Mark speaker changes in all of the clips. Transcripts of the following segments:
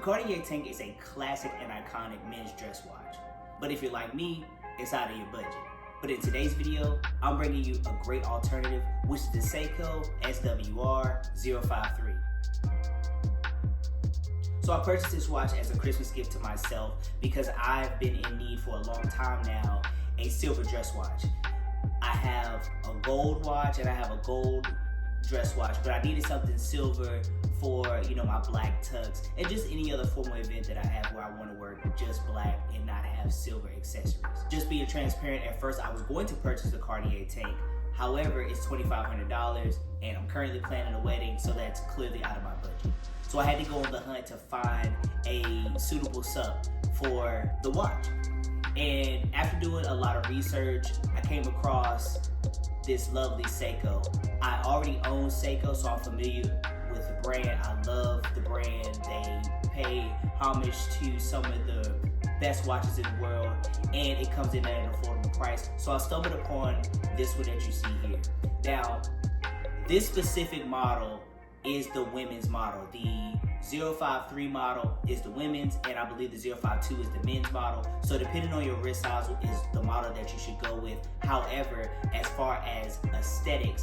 Speaker 1: Cartier Tank is a classic and iconic men's dress watch. But if you're like me, it's out of your budget. But in today's video, I'm bringing you a great alternative, which is the Seiko SWR053. So I purchased this watch as a Christmas gift to myself because I've been in need for a long time now, a silver dress watch. I have a gold watch and I have a gold dress watch, but I needed something silver for, my black tux and just any other formal event that I have where I want to wear just black and not have silver accessories. Just being transparent, at first I was going to purchase the Cartier Tank. However, it's $2,500 and I'm currently planning a wedding, so that's clearly out of my budget. So I had to go on the hunt to find a suitable sub for the watch. And after doing a lot of research, I came across this lovely Seiko. I already own Seiko, so I'm familiar with the brand. I love the brand. They pay homage to some of the best watches in the world, and it comes in at an affordable price. So I stumbled upon this one that you see here. Now, this specific model is the women's model. The 053 model is the women's, and I believe the 052 is the men's model. So depending on your wrist size is the model that you should go with. However, as far as aesthetics,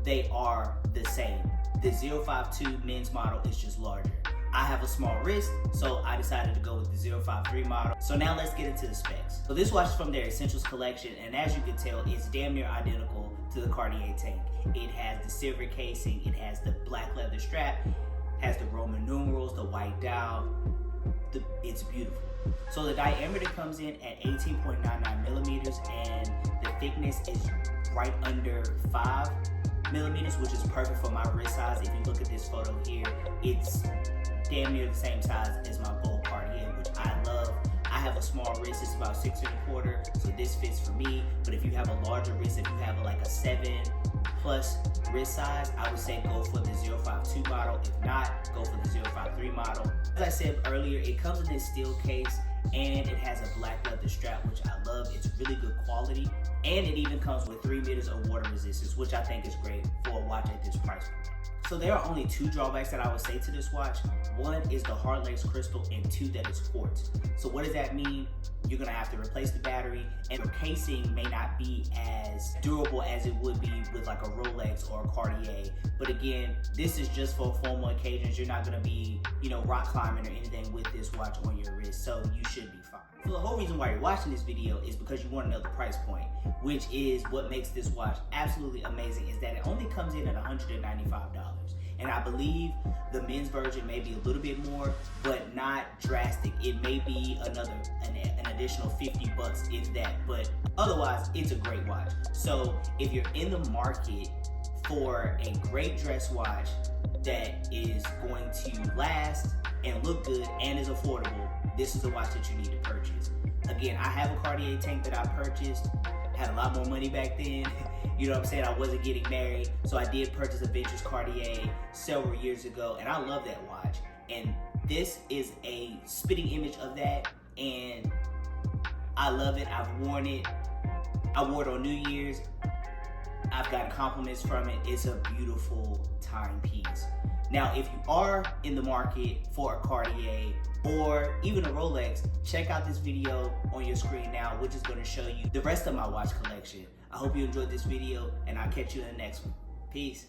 Speaker 1: they are the same. The 052 men's model is just larger. I have a small wrist, so I decided to go with the 053 model. So now let's get into the specs. So this watch is from their Essentials collection, and as you can tell, it's damn near identical to the Cartier Tank. It has the silver casing, it has the black leather strap, has the Roman numerals, the white dial. It's beautiful. So the diameter comes in at 18.99 millimeters, and the thickness is right under 5 millimeters, which is perfect for my wrist size. If you look at this photo here, it's damn near the same size as my gold Cartier, which I love. I have a small wrist, it's about 6 1/4, so this fits for me. But if you have a larger wrist, if you have like a 7+ wrist size, I would say go for the 052 model. If not, go for the 053 model. As I said earlier, it comes in this steel case and it has a black leather strap, which I love. It's really good quality, and it even comes with 3 meters of water resistance, which I think is great for a watch at this price point. So there are only 2 drawbacks that I would say to this watch. One is the hard lace crystal, and 2, that it's quartz. So what does that mean? You're gonna have to replace the battery, and your casing may not be as durable as it would be with like a Rolex or a Cartier. But again, this is just for formal occasions. You're not gonna be, rock climbing or anything with this watch on your wrist, so you should be fine. So the whole reason why you're watching this video is because you want to know the price point, which is what makes this watch absolutely amazing, is that it only comes in at $195. And I believe the men's version may be a little bit more, but not drastic. It may be an additional $50 if that, but otherwise it's a great watch. So if you're in the market for a great dress watch that is going to last and look good and is affordable, this is the watch that you need to purchase. Again, I have a Cartier Tank that I purchased. Had a lot more money back then. You know what I'm saying? I wasn't getting married, so I did purchase a vintage Cartier several years ago, and I love that watch. And this is a spitting image of that, and I love it. I've worn it. I wore it on New Year's. I've gotten compliments from it. It's a beautiful timepiece. Now, if you are in the market for a Cartier or even a Rolex, check out this video on your screen now, which is going to show you the rest of my watch collection. I hope you enjoyed this video, and I'll catch you in the next one. Peace.